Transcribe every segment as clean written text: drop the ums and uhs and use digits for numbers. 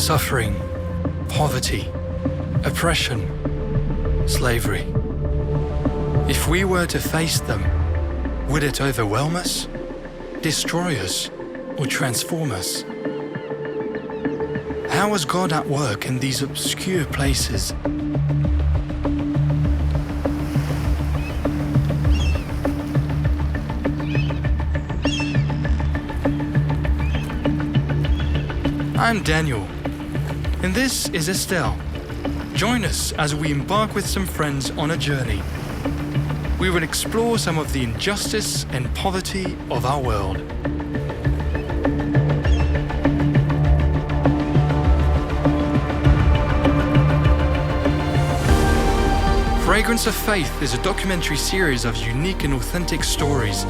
suffering, poverty, oppression, slavery. If we were to face them, would it overwhelm us, destroy us, or transform us? How was God at work in these obscure places? I'm Daniel, and this is Estelle. Join us as we embark with some friends on a journey. We will explore some of the injustice and poverty of our world. Fragrance of Faith is a documentary series of unique and authentic stories.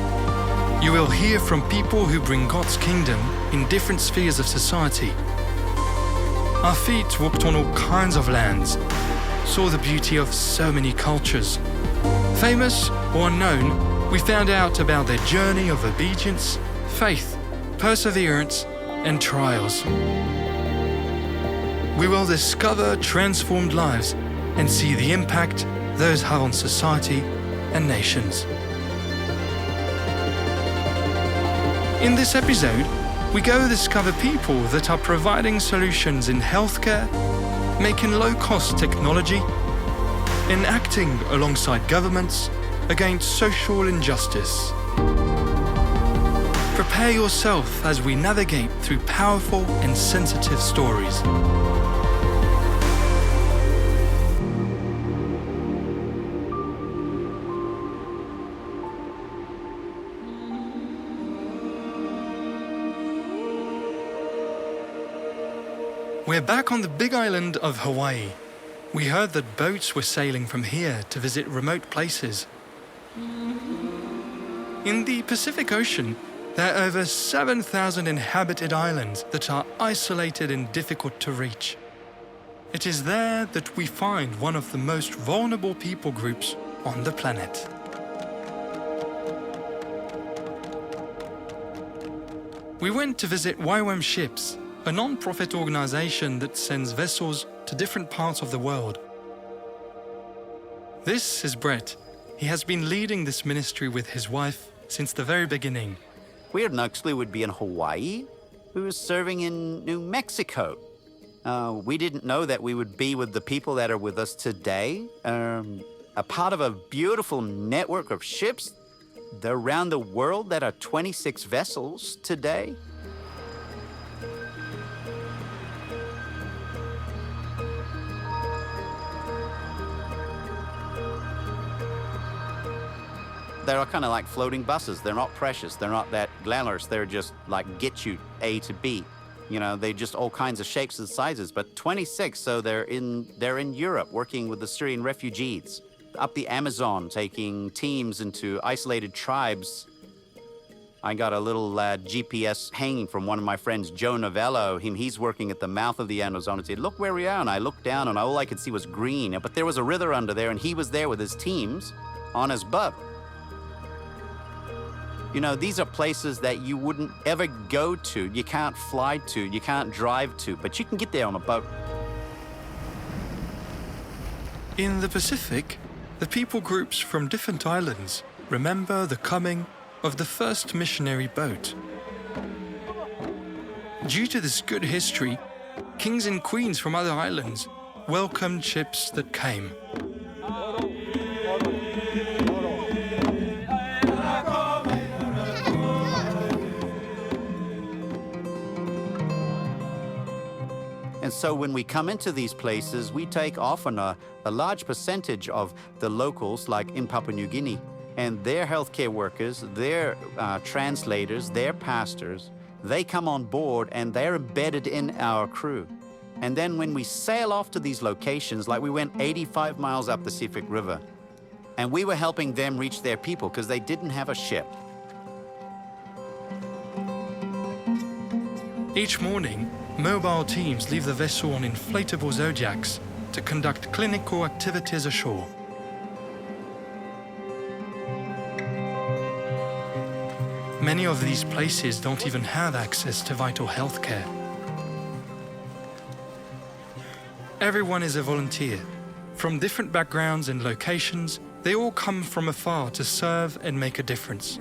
You will hear from people who bring God's kingdom in different spheres of society. Our feet walked on all kinds of lands, saw the beauty of so many cultures. Famous or unknown, we found out about their journey of obedience, faith, perseverance, and trials. We will discover transformed lives and see the impact those have on society and nations. In this episode, we go discover people that are providing solutions in healthcare, making low-cost technology, and acting alongside governments against social injustice. Prepare yourself as we navigate through powerful and sensitive stories. We're back on the big island of Hawaii. We heard that boats were sailing from here to visit remote places. In the Pacific Ocean, there are over 7,000 inhabited islands that are isolated and difficult to reach. It is there that we find one of the most vulnerable people groups on the planet. We went to visit YWAM Ships, a non-profit organization that sends vessels to different parts of the world. This is Brett. He has been leading this ministry with his wife since the very beginning. We actually would be in Hawaii. We were serving in New Mexico. We didn't know that we would be with the people that are with us today, a part of a beautiful network of ships around the world that are 26 vessels today. They're kind of like floating buses. They're not precious. They're not that glamorous. They're just like get you A to B. You know, they just all kinds of shapes and sizes. But 26, so they're in Europe working with the Syrian refugees, up the Amazon, taking teams into isolated tribes. I got a little GPS hanging from one of my friends, Joe Novello. He's working at the mouth of the Amazon and said, "Look where we are." And I looked down and all I could see was green. But there was a river under there and he was there with his teams on his boat. You know, these are places that you wouldn't ever go to, you can't fly to, you can't drive to, but you can get there on a boat. In the Pacific, the people groups from different islands remember the coming of the first missionary boat. Due to this good history, kings and queens from other islands welcomed ships that came. And so when we come into these places, we take often a large percentage of the locals, like in Papua New Guinea, and their healthcare workers, their translators, their pastors, they come on board and they're embedded in our crew. And then when we sail off to these locations, like we went 85 miles up the Pacific River, and we were helping them reach their people because they didn't have a ship. Each morning, mobile teams leave the vessel on inflatable zodiacs to conduct clinical activities ashore. Many of these places don't even have access to vital health care. Everyone is a volunteer. From different backgrounds and locations, they all come from afar to serve and make a difference.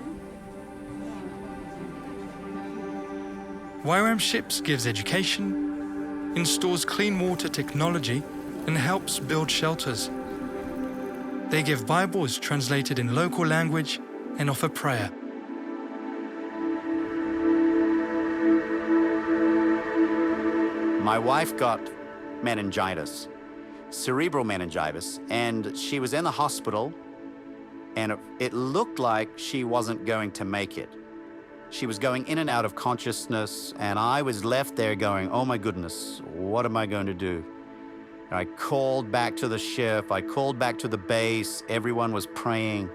YWAM Ships gives education, installs clean water technology, and helps build shelters. They give Bibles translated in local language and offer prayer. My wife got meningitis, cerebral meningitis, and she was in the hospital, and it looked like she wasn't going to make it. She was going in and out of consciousness, and I was left there going, oh my goodness, what am I going to do? I called back to the ship, I called back to the base, everyone was praying.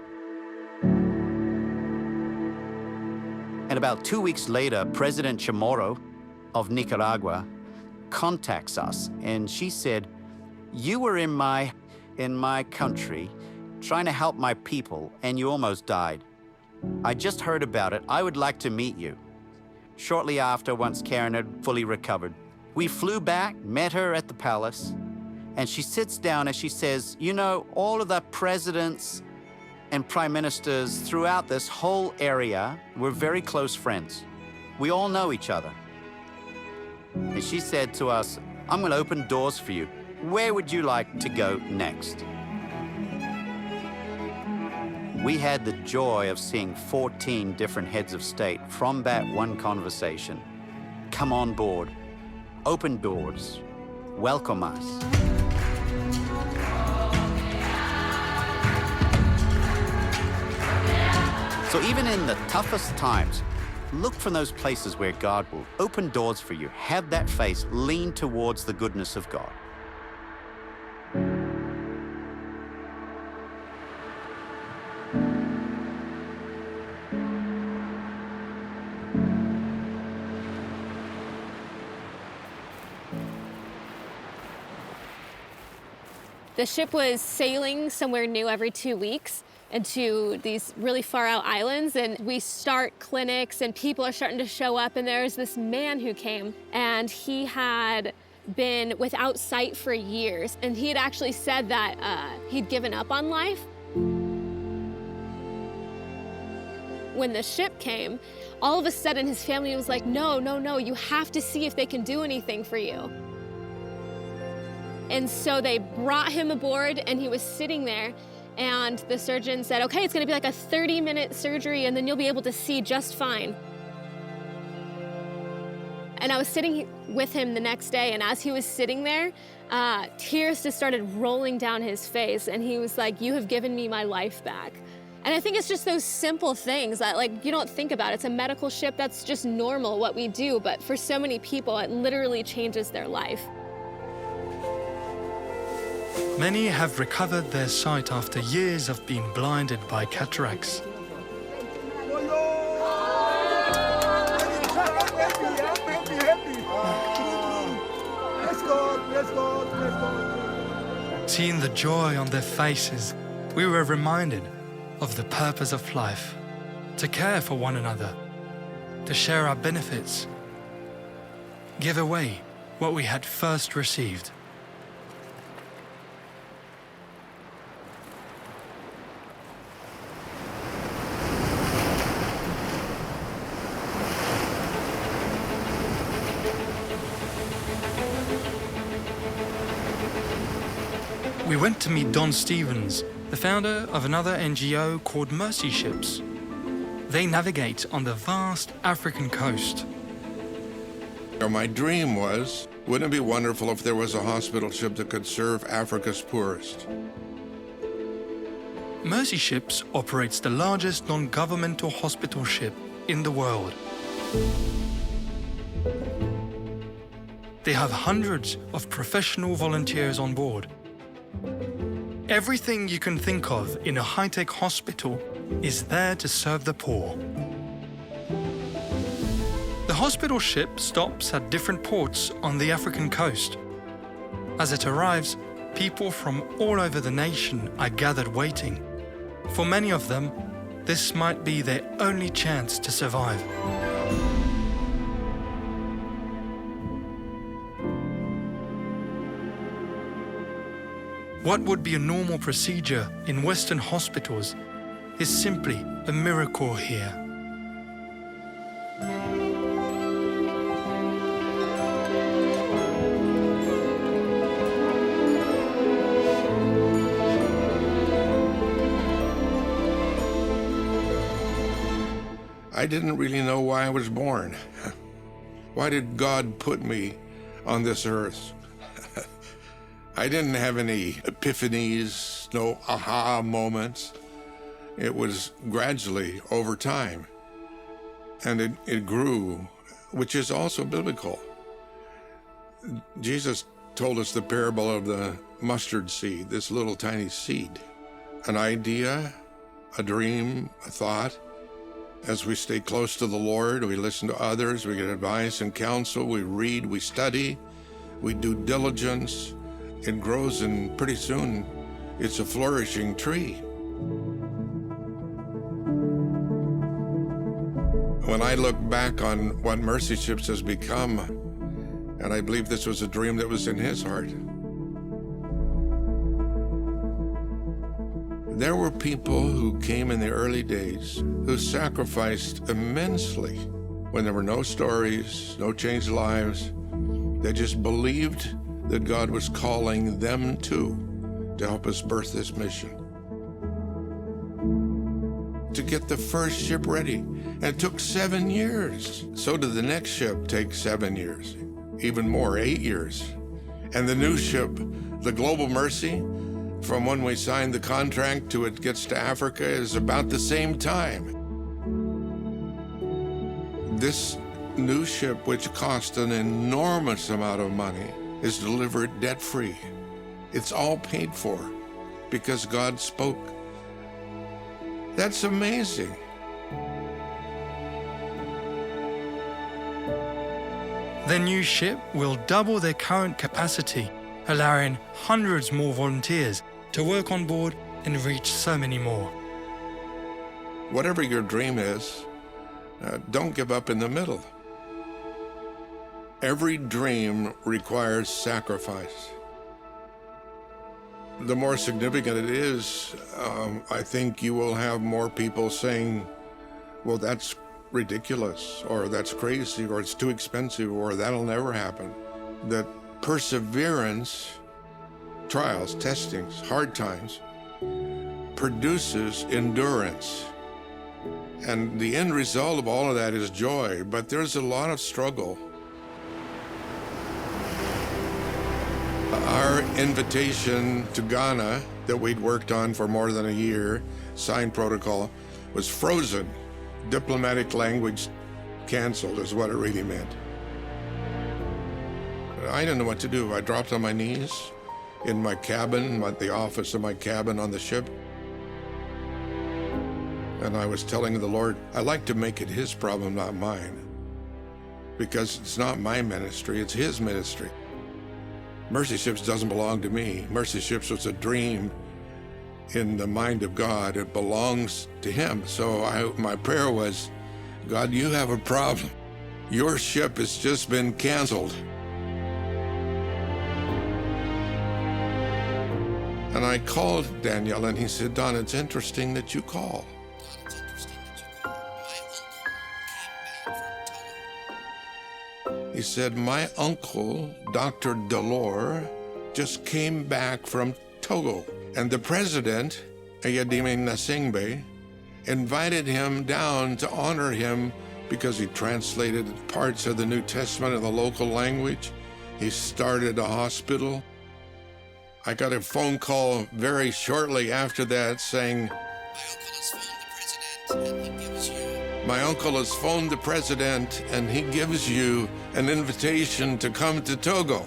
And about 2 weeks later, President Chamorro of Nicaragua contacts us, and she said, you were in my country trying to help my people, and you almost died. I just heard about it. I would like to meet you. Shortly after, once Karen had fully recovered, we flew back, met her at the palace, and she sits down and she says, you know, all of the presidents and prime ministers throughout this whole area were very close friends. We all know each other. And she said to us, I'm going to open doors for you. Where would you like to go next? We had the joy of seeing 14 different heads of state from that one conversation come on board, open doors, welcome us. So even in the toughest times, look for those places where God will open doors for you. Have that face lean towards the goodness of God. The ship was sailing somewhere new every 2 weeks into these really far out islands, and we start clinics and people are starting to show up, and there's this man who came, and he had been without sight for years, and he had actually said that he'd given up on life. When the ship came, all of a sudden his family was like, no, no, no, you have to see if they can do anything for you. And so they brought him aboard, and he was sitting there, and the surgeon said, okay, it's gonna be like a 30-minute surgery, and then you'll be able to see just fine. And I was sitting with him the next day, and as he was sitting there, tears just started rolling down his face, and he was like, you have given me my life back. And I think it's just those simple things that, like, you don't think about. It's a medical ship, that's just normal, what we do, but for so many people, it literally changes their life. Many have recovered their sight after years of being blinded by cataracts. Seeing the joy on their faces, we were reminded of the purpose of life, to care for one another, to share our benefits, give away what we had first received. We went to meet Don Stevens, the founder of another NGO called Mercy Ships. They navigate on the vast African coast. My dream was, wouldn't it be wonderful if there was a hospital ship that could serve Africa's poorest? Mercy Ships operates the largest non-governmental hospital ship in the world. They have hundreds of professional volunteers on board. Everything you can think of in a high-tech hospital is there to serve the poor. The hospital ship stops at different ports on the African coast. As it arrives, people from all over the nation are gathered waiting. For many of them, this might be their only chance to survive. What would be a normal procedure in Western hospitals is simply a miracle here. I didn't really know why I was born. Why did God put me on this earth? I didn't have any epiphanies, no aha moments. It was gradually over time. And it grew, which is also biblical. Jesus told us the parable of the mustard seed, this little tiny seed. An idea, a dream, a thought. As we stay close to the Lord, we listen to others, we get advice and counsel, we read, we study, we do diligence. It grows, and pretty soon it's a flourishing tree. When I look back on what Mercy Ships has become, and I believe this was a dream that was in his heart, there were people who came in the early days who sacrificed immensely when there were no stories, no changed lives. They just believed that God was calling them to help us birth this mission. To get the first ship ready, and it took 7 years. So did the next ship take 7 years, even more, 8 years. And the new ship, the Global Mercy, from when we signed the contract to it gets to Africa is about the same time. This new ship, which cost an enormous amount of money, is delivered debt-free. It's all paid for because God spoke. That's amazing. The new ship will double their current capacity, allowing hundreds more volunteers to work on board and reach so many more. Whatever your dream is, don't give up in the middle. Every dream requires sacrifice. The more significant it is, I think you will have more people saying, well, that's ridiculous, or that's crazy, or it's too expensive, or that'll never happen. That perseverance, trials, testings, hard times, produces endurance. And the end result of all of that is joy, but there's a lot of struggle. Our invitation to Ghana that we'd worked on for more than a year, signed protocol, was frozen. Diplomatic language canceled is what it really meant. I didn't know what to do. I dropped on my knees in my cabin, the office of my cabin on the ship. And I was telling the Lord, I like to make it his problem, not mine. Because it's not my ministry, it's his ministry. Mercy Ships doesn't belong to me. Mercy Ships was a dream in the mind of God. It belongs to him. So my prayer was, God, you have a problem. Your ship has just been canceled. And I called Daniel, and he said, Don, it's interesting that you call. He said, my uncle, Dr. Delors, just came back from Togo, and the president, Ayadimi Nasingbe, invited him down to honor him because he translated parts of the New Testament in the local language. He started a hospital. I got a phone call very shortly after that saying, my uncle has phoned the president and he gives you an invitation to come to Togo.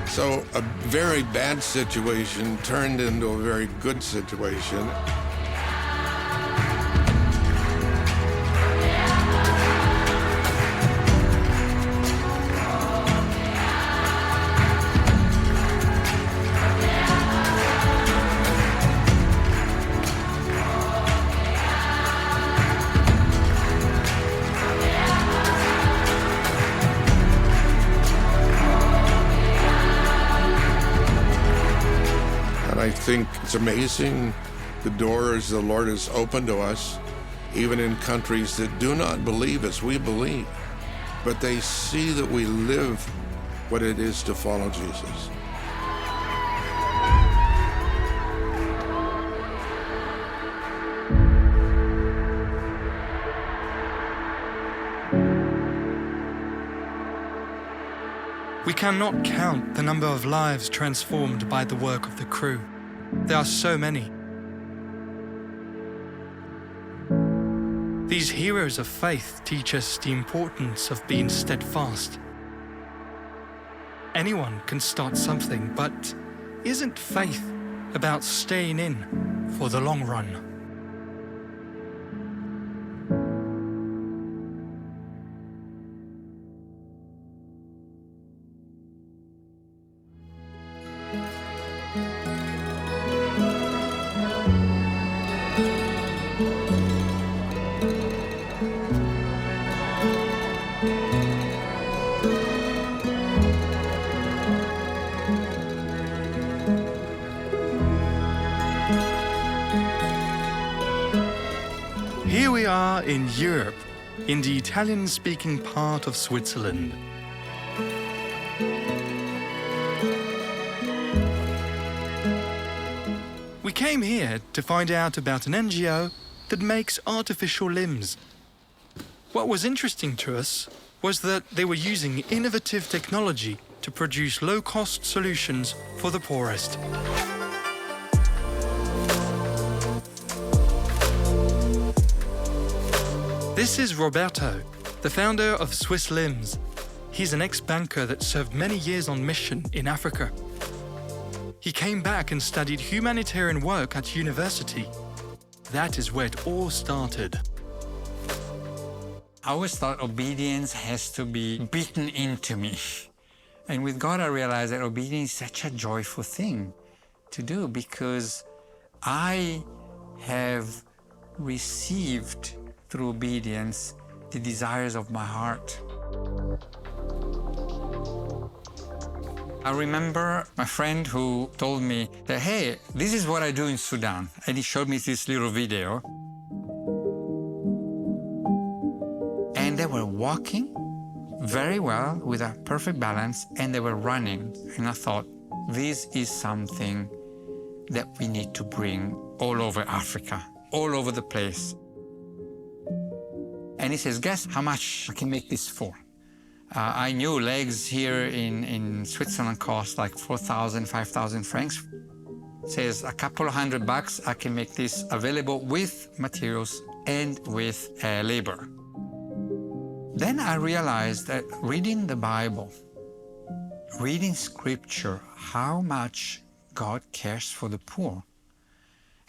So a very bad situation turned into a very good situation. think it's amazing the doors the Lord has opened to us, even in countries that do not believe as we believe, but they see that we live what it is to follow Jesus. We cannot count the number of lives transformed by the work of the crew. There are so many. These heroes of faith teach us the importance of being steadfast. Anyone can start something, but isn't faith about staying in for the long run? Here we are in Europe, in the Italian-speaking part of Switzerland. We came here to find out about an NGO that makes artificial limbs. What was interesting to us was that they were using innovative technology to produce low-cost solutions for the poorest. This is Roberto, the founder of Swiss Limbs. He's an ex-banker that served many years on mission in Africa. He came back and studied humanitarian work at university. That is where it all started. I always thought obedience has to be beaten into me. And with God, I realized that obedience is such a joyful thing to do because I have received through obedience the desires of my heart. I remember my friend who told me that, hey, this is what I do in Sudan. And he showed me this little video. And they were walking very well with a perfect balance, and they were running. And I thought, this is something that we need to bring all over Africa, all over the place. And he says, guess how much I can make this for? I knew legs here in Switzerland cost like 4,000, 5,000 francs. It says a couple of $100, I can make this available with materials and with labor. Then I realized that reading the Bible, reading scripture, how much God cares for the poor.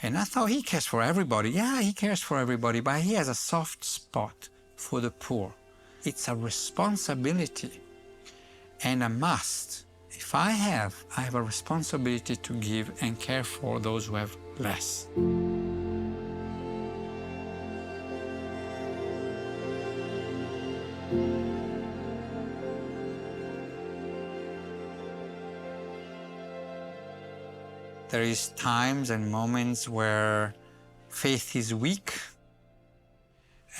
And I thought he cares for everybody. Yeah, he cares for everybody, but he has a soft spot for the poor. It's a responsibility and a must. If I have a responsibility to give and care for those who have less. There is times and moments where faith is weak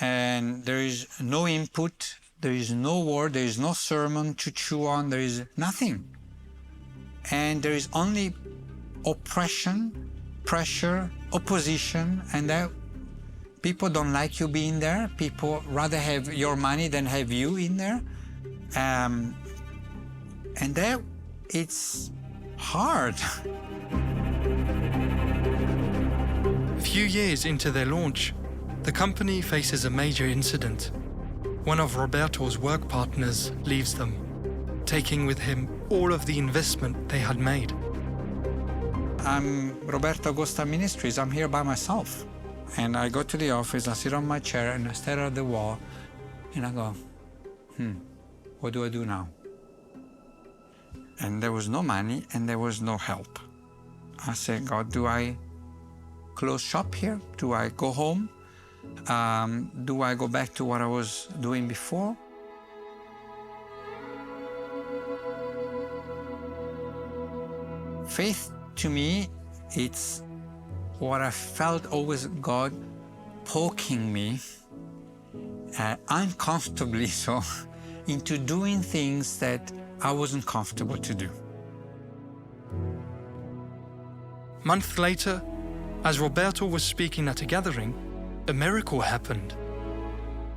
and there is no input, there is no word, there is no sermon to chew on, there is nothing. And there is only oppression, pressure, opposition, and that people don't like you being there. People rather have your money than have you in there. And that it's hard. A few years into their launch, the company faces a major incident. One of Roberto's work partners leaves them, taking with him all of the investment they had made. I'm Roberto Agosta Ministries. I'm here by myself. And I go to the office, I sit on my chair and I stare at the wall and I go, what do I do now? And there was no money and there was no help. I said, God, do I close shop here? Do I go home? Do I go back to what I was doing before? Faith to me it's what I felt always God poking me, uncomfortably so, into doing things that I wasn't comfortable to do. Months later, as Roberto was speaking at a gathering, a miracle happened.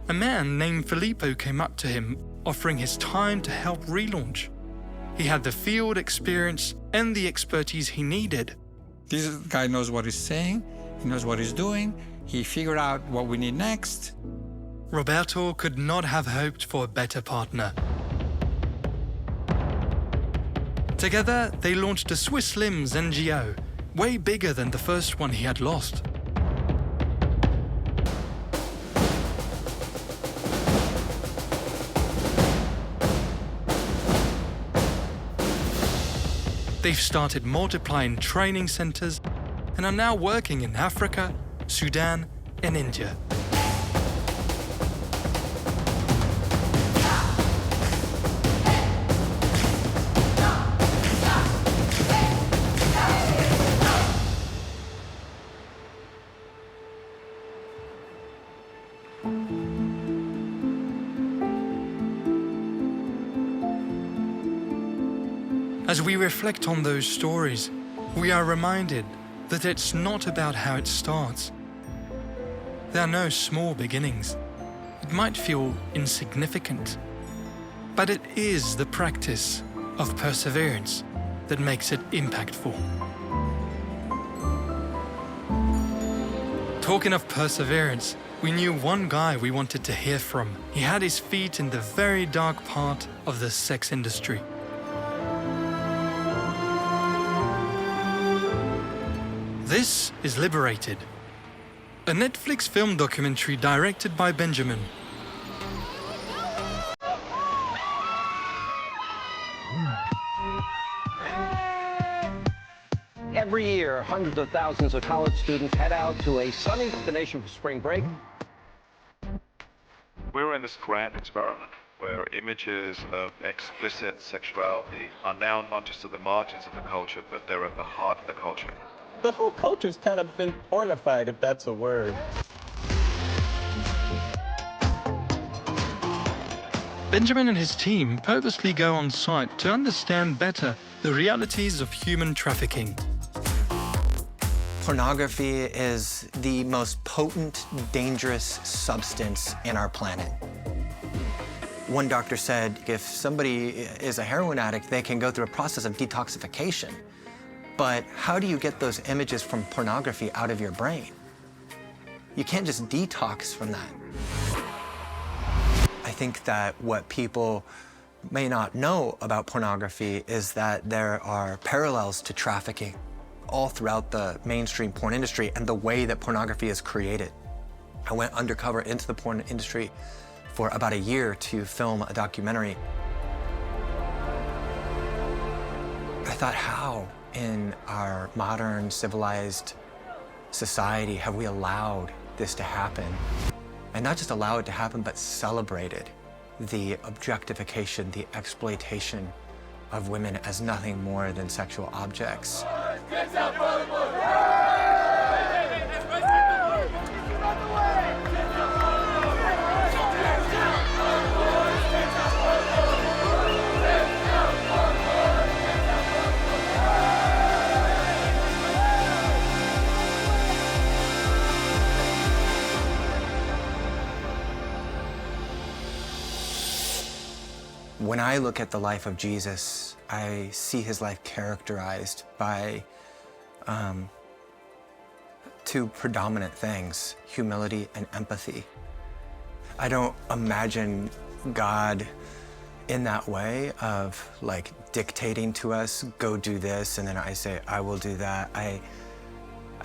A man named Filippo came up to him, offering his time to help relaunch. He had the field experience and the expertise he needed. This guy knows what he's saying, he knows what he's doing, he figured out what we need next. Roberto could not have hoped for a better partner. Together, they launched a Swiss Limbs NGO, way bigger than the first one he had lost. They've started multiplying training centers and are now working in Africa, Sudan, and India. As we reflect on those stories, we are reminded that it's not about how it starts. There are no small beginnings. It might feel insignificant, but it is the practice of perseverance that makes it impactful. Talking of perseverance, we knew one guy we wanted to hear from. He had his feet in the very dark part of the sex industry. This is Liberated, a Netflix film documentary directed by Benjamin. Every year, hundreds of thousands of college students head out to a sunny destination for spring break. We're in this grand experiment where images of explicit sexuality are now not just at the margins of the culture, but they're at the heart of the culture. The whole culture's kind of been pornified, if that's a word. Benjamin and his team purposely go on site to understand better the realities of human trafficking. Pornography is the most potent, dangerous substance in our planet. One doctor said if somebody is a heroin addict, they can go through a process of detoxification. But how do you get those images from pornography out of your brain? You can't just detox from that. I think that what people may not know about pornography is that there are parallels to trafficking all throughout the mainstream porn industry and the way that pornography is created. I went undercover into the porn industry for about a year to film a documentary. I thought, how in our modern civilized society have we allowed this to happen? And not just allow it to happen, but celebrated the objectification, the exploitation of women as nothing more than sexual objects. When I look at the life of Jesus, I see his life characterized by two predominant things: humility and empathy. I don't imagine God in that way of like dictating to us, go do this, and then I say, I will do that. I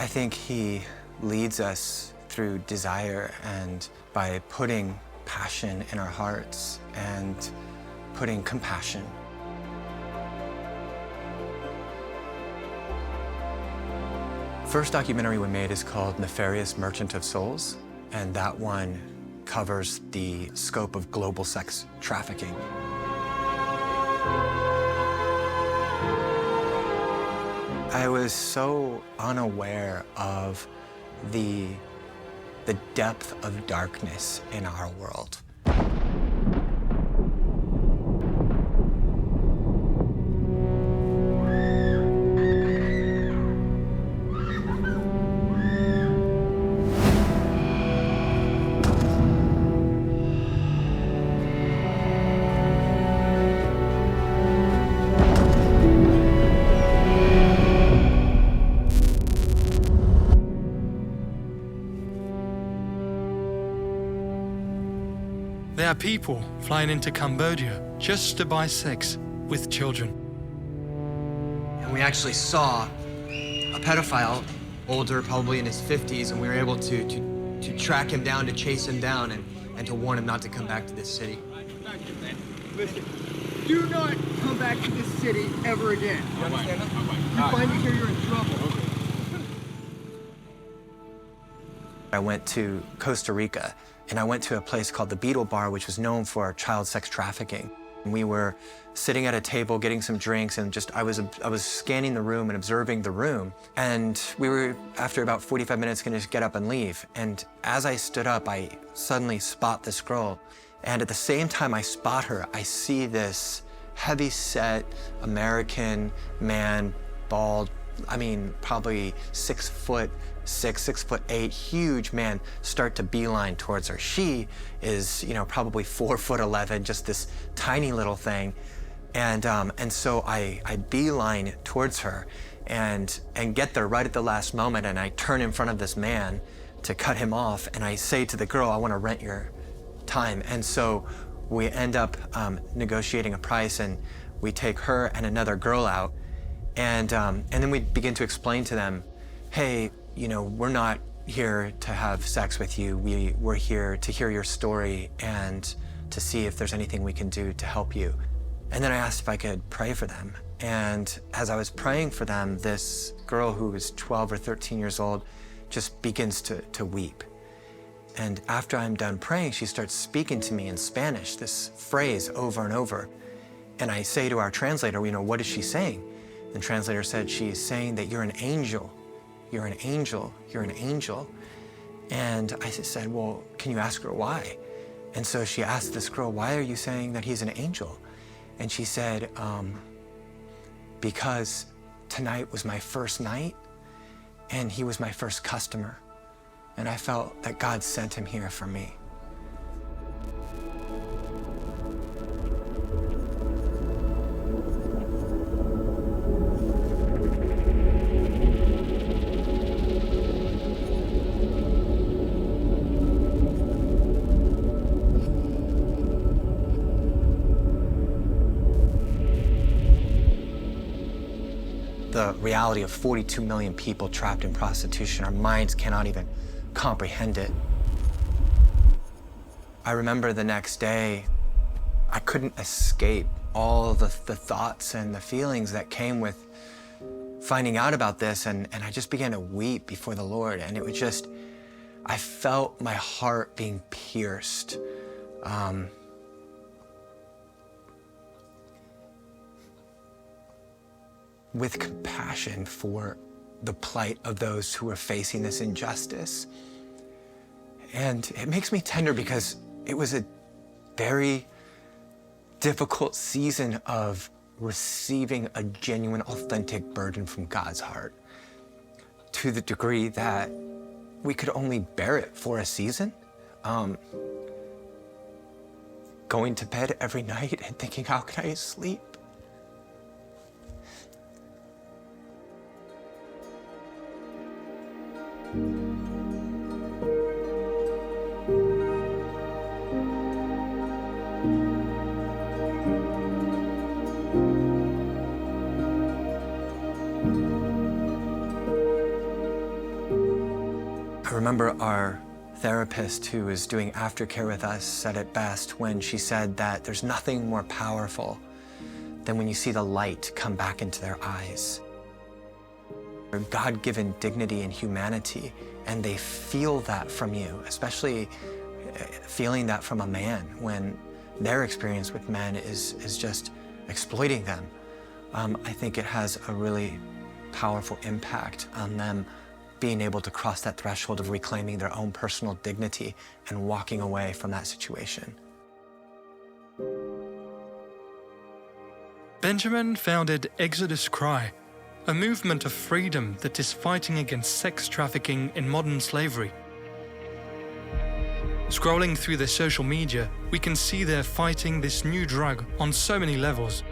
think he leads us through desire and by putting passion in our hearts and putting compassion. First documentary we made is called Nefarious Merchant of Souls, and that one covers the scope of global sex trafficking. I was so unaware of the depth of darkness in our world. There are people flying into Cambodia just to buy sex with children. And we actually saw a pedophile, older, probably in his 50s, and we were able to track him down, to chase him down, and to warn him not to come back to this city. Listen, do not come back to this city ever again. You understand that? You find me here, you're in trouble. I went to Costa Rica, and I went to a place called the Beetle Bar, which was known for child sex trafficking. We were sitting at a table getting some drinks, and I was scanning the room and observing the room. And we were, after about 45 minutes, gonna just get up and leave. And as I stood up, I suddenly spot this girl. And at the same time I spot her, I see this heavy-set American man, bald, I mean, probably 6'6", 6'8", huge man, start to beeline towards her. She is, you know, probably 4'11", just this tiny little thing. And so I beeline towards her and get there right at the last moment, and I turn in front of this man to cut him off, and I say to the girl, I want to rent your time. And so we end up negotiating a price, and we take her and another girl out. And then we begin to explain to them, hey, you know, we're not here to have sex with you. We're here to hear your story and to see if there's anything we can do to help you. And then I asked if I could pray for them. And as I was praying for them, this girl who was 12 or 13 years old just begins to weep. And after I'm done praying, she starts speaking to me in Spanish, this phrase over and over. And I say to our translator, you know, what is she saying? The translator said, she's saying that you're an angel. You're an angel. You're an angel. And I said, well, can you ask her why? And so she asked this girl, why are you saying that he's an angel? And she said, because tonight was my first night, and he was my first customer. And I felt that God sent him here for me. The reality of 42 million people trapped in prostitution, our minds cannot even comprehend it. I remember the next day, I couldn't escape all the thoughts and the feelings that came with finding out about this, and I just began to weep before the Lord, and it was just, I felt my heart being pierced. With compassion for the plight of those who are facing this injustice. And it makes me tender because it was a very difficult season of receiving a genuine, authentic burden from God's heart, to the degree that we could only bear it for a season. Going to bed every night and thinking, how can I sleep? I remember our therapist who was doing aftercare with us said it best when she said that there's nothing more powerful than when you see the light come back into their eyes. God-given dignity and humanity, and they feel that from you, especially feeling that from a man when their experience with men is just exploiting them. I think it has a really powerful impact on them being able to cross that threshold of reclaiming their own personal dignity and walking away from that situation. Benjamin founded Exodus Cry, a movement of freedom that is fighting against sex trafficking in modern slavery. Scrolling through their social media, we can see they're fighting this new drug on so many levels.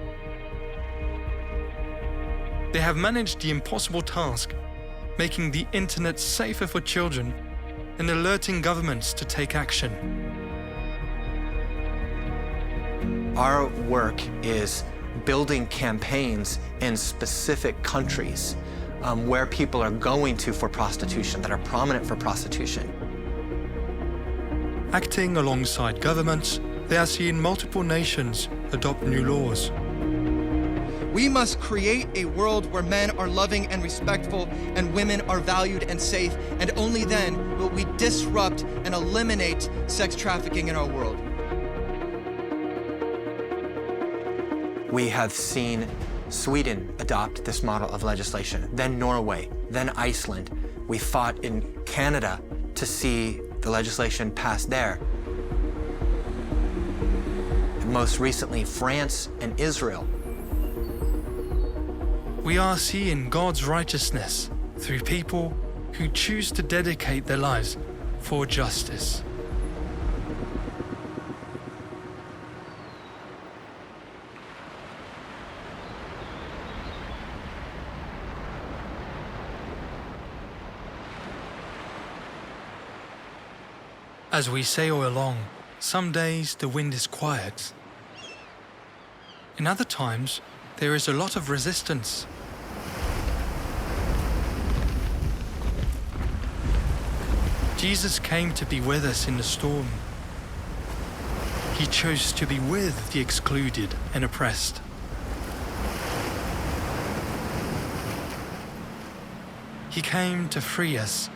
They have managed the impossible task, making the internet safer for children and alerting governments to take action. Our work is building campaigns in specific countries where people are going to for prostitution, that are prominent for prostitution. Acting alongside governments, they are seeing multiple nations adopt new laws. We must create a world where men are loving and respectful and women are valued and safe, and only then will we disrupt and eliminate sex trafficking in our world. We have seen Sweden adopt this model of legislation, then Norway, then Iceland. We fought in Canada to see the legislation passed there. And most recently, France and Israel. We are seeing God's righteousness through people who choose to dedicate their lives for justice. As we sail along, some days the wind is quiet. In other times, there is a lot of resistance. Jesus came to be with us in the storm. He chose to be with the excluded and oppressed. He came to free us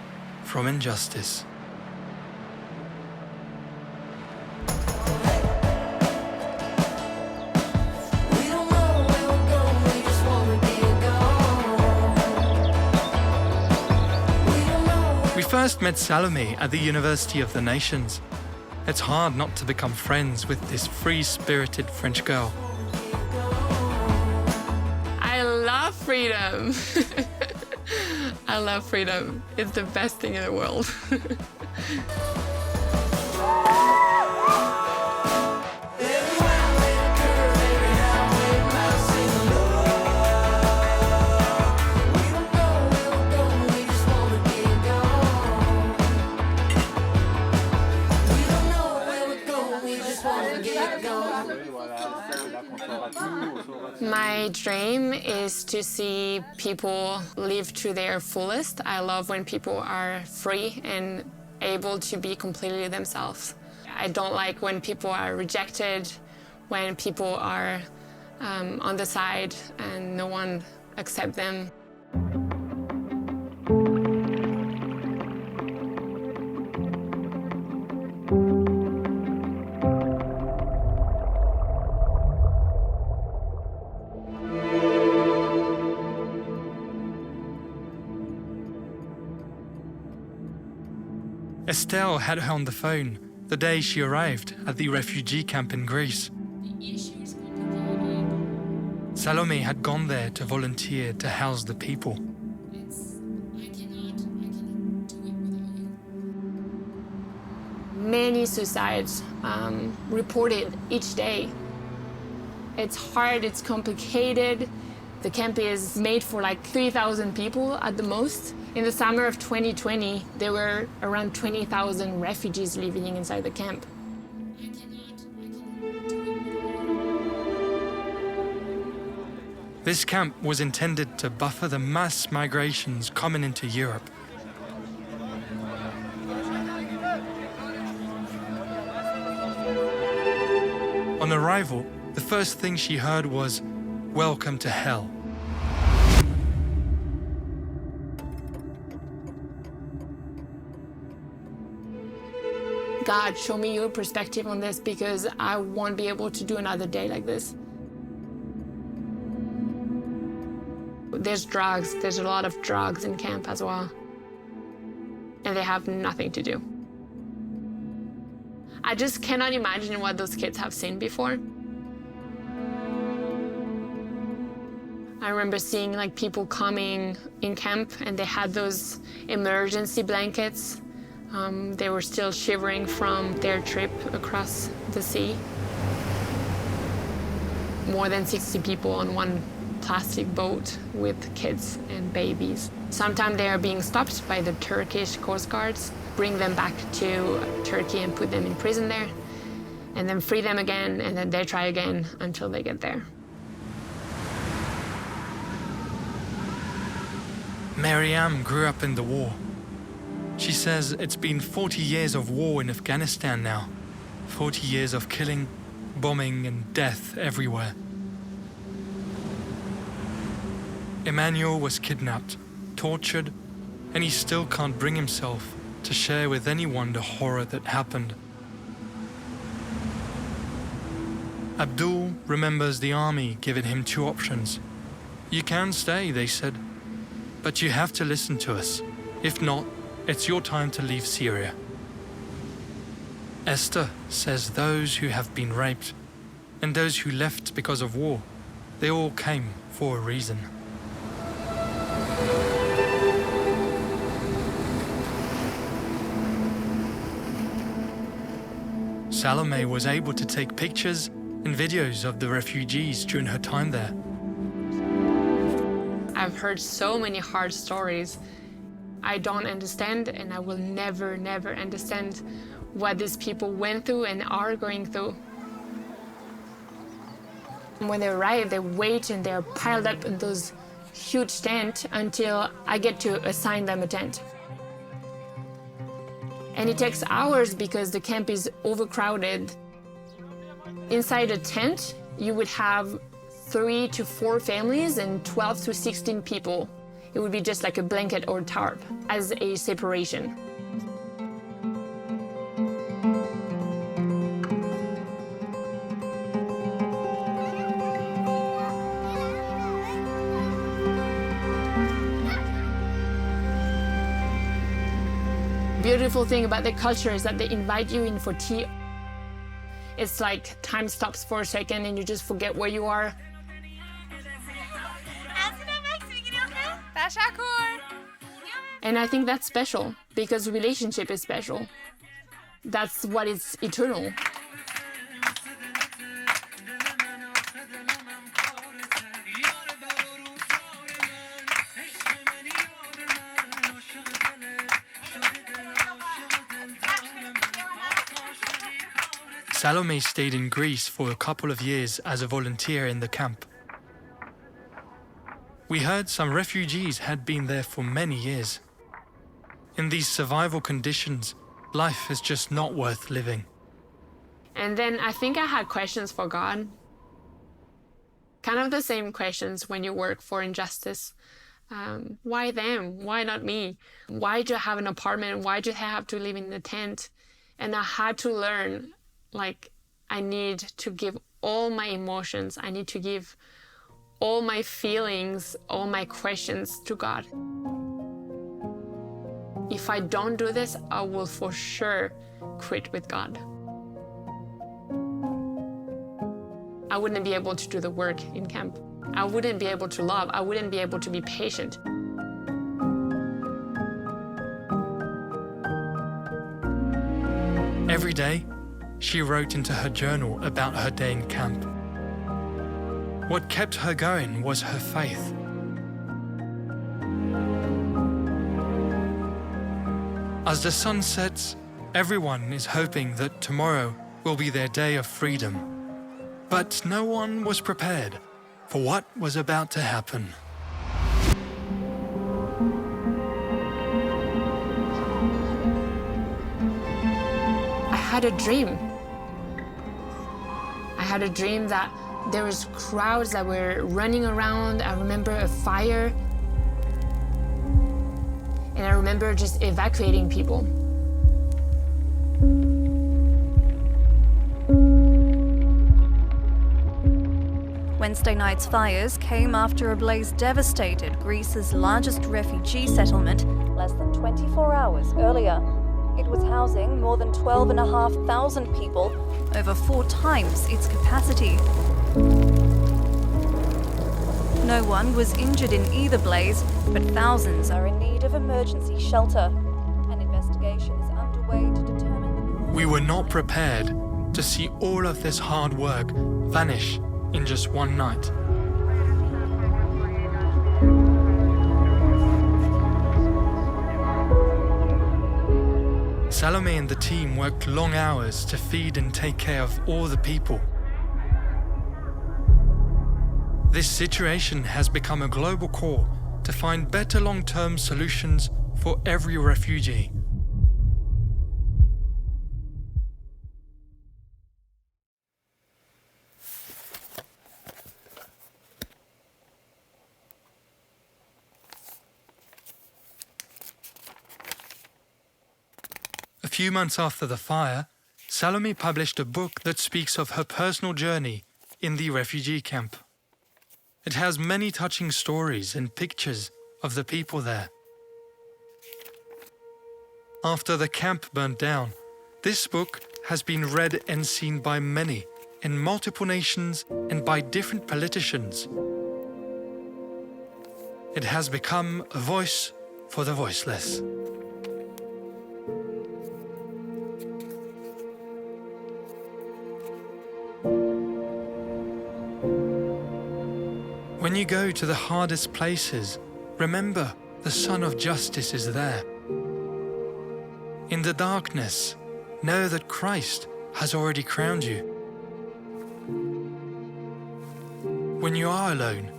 from injustice. We first met Salome at the University of the Nations. It's hard not to become friends with this free-spirited French girl. I love freedom. I love freedom. It's the best thing in the world. My dream is to see people live to their fullest. I love when people are free and able to be completely themselves. I don't like when people are rejected, when people are on the side and no one accepts them. Estelle had her on the phone the day she arrived at the refugee camp in Greece. Salome had gone there to volunteer to house the people. Many suicides reported each day. It's hard, it's complicated. The camp is made for like 3,000 people at the most. In the summer of 2020, there were around 20,000 refugees living inside the camp. This camp was intended to buffer the mass migrations coming into Europe. On arrival, the first thing she heard was, "Welcome to hell." God, show me your perspective on this because I won't be able to do another day like this. There's drugs. There's a lot of drugs in camp as well. And they have nothing to do. I just cannot imagine what those kids have seen before. I remember seeing like people coming in camp and they had those emergency blankets. They were still shivering from their trip across the sea. More than 60 people on one plastic boat with kids and babies. Sometimes they are being stopped by the Turkish Coast Guards, bring them back to Turkey and put them in prison there, and then free them again, and then they try again until they get there. Mariam grew up in the war. She says it's been 40 years of war in Afghanistan now. 40 years of killing, bombing, and death everywhere. Emmanuel was kidnapped, tortured, and he still can't bring himself to share with anyone the horror that happened. Abdul remembers the army giving him two options. You can stay, they said, but you have to listen to us. If not, it's your time to leave Syria. Esther says those who have been raped and those who left because of war, they all came for a reason. Salome was able to take pictures and videos of the refugees during her time there. I've heard so many hard stories. I don't understand, and I will never, never understand what these people went through and are going through. When they arrive, they wait and they're piled up in those huge tents until I get to assign them a tent. And it takes hours because the camp is overcrowded. Inside a tent, you would have 3 to 4 families and 12 to 16 people. It would be just like a blanket or tarp as a separation. Beautiful thing about the culture is that they invite you in for tea. It's like time stops for a second and you just forget where you are. And I think that's special because relationship is special. That's what is eternal. Salome stayed in Greece for a couple of years as a volunteer in the camp. We heard some refugees had been there for many years. In these survival conditions, life is just not worth living. And then I think I had questions for God. Kind of the same questions when you work for injustice. Why them? Why not me? Why do I have an apartment? Why do I have to live in a tent? And I had to learn, like, I need to give all my emotions. I need to give all my feelings, all my questions to God. If I don't do this, I will for sure quit with God. I wouldn't be able to do the work in camp. I wouldn't be able to love. I wouldn't be able to be patient. Every day, she wrote into her journal about her day in camp. What kept her going was her faith. As the sun sets, everyone is hoping that tomorrow will be their day of freedom. But no one was prepared for what was about to happen. I had a dream. I had a dream that there was crowds that were running around. I remember a fire. And I remember just evacuating people. Wednesday night's fires came after a blaze devastated Greece's largest refugee settlement less than 24 hours earlier. It was housing more than 12,500 people, over 4 times its capacity. No one was injured in either blaze, but thousands are in need of emergency shelter. An investigation is underway to determine... We were not prepared to see all of this hard work vanish in just one night. Salome and the team worked long hours to feed and take care of all the people. This situation has become a global call to find better long-term solutions for every refugee. A few months after the fire, Salome published a book that speaks of her personal journey in the refugee camp. It has many touching stories and pictures of the people there. After the camp burnt down, this book has been read and seen by many in multiple nations and by different politicians. It has become a voice for the voiceless. When you go to the hardest places, remember the Son of Justice is there. In the darkness, know that Christ has already crowned you. When you are alone,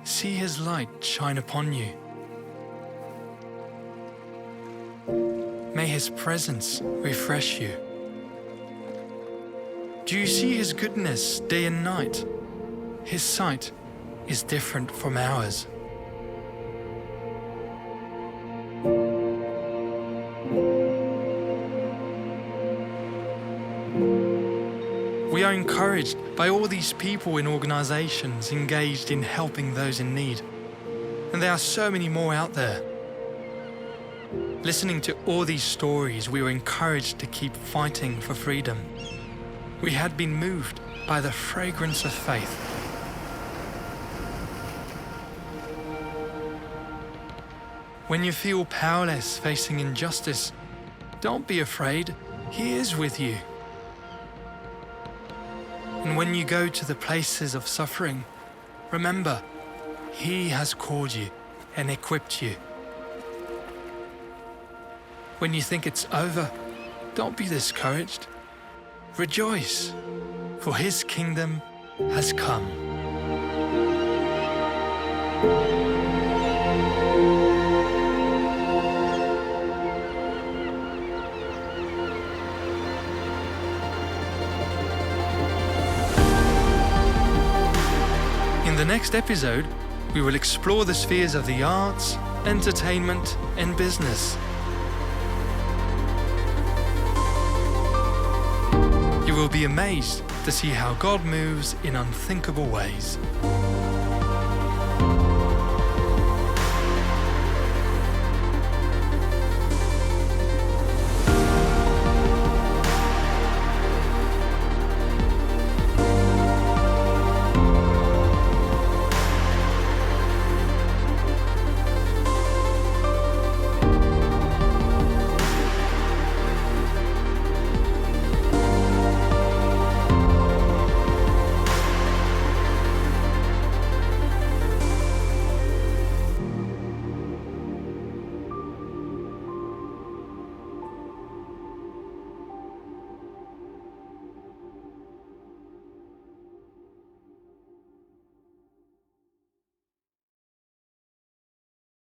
see His light shine upon you. May His presence refresh you. Do you see His goodness day and night? His sight is different from ours. We are encouraged by all these people in organizations engaged in helping those in need. And there are so many more out there. Listening to all these stories, we were encouraged to keep fighting for freedom. We had been moved by the fragrance of faith. When you feel powerless facing injustice, don't be afraid. He is with you. And when you go to the places of suffering, remember, He has called you and equipped you. When you think it's over, don't be discouraged. Rejoice, for His kingdom has come. In the next episode, we will explore the spheres of the arts, entertainment, and business. You will be amazed to see how God moves in unthinkable ways.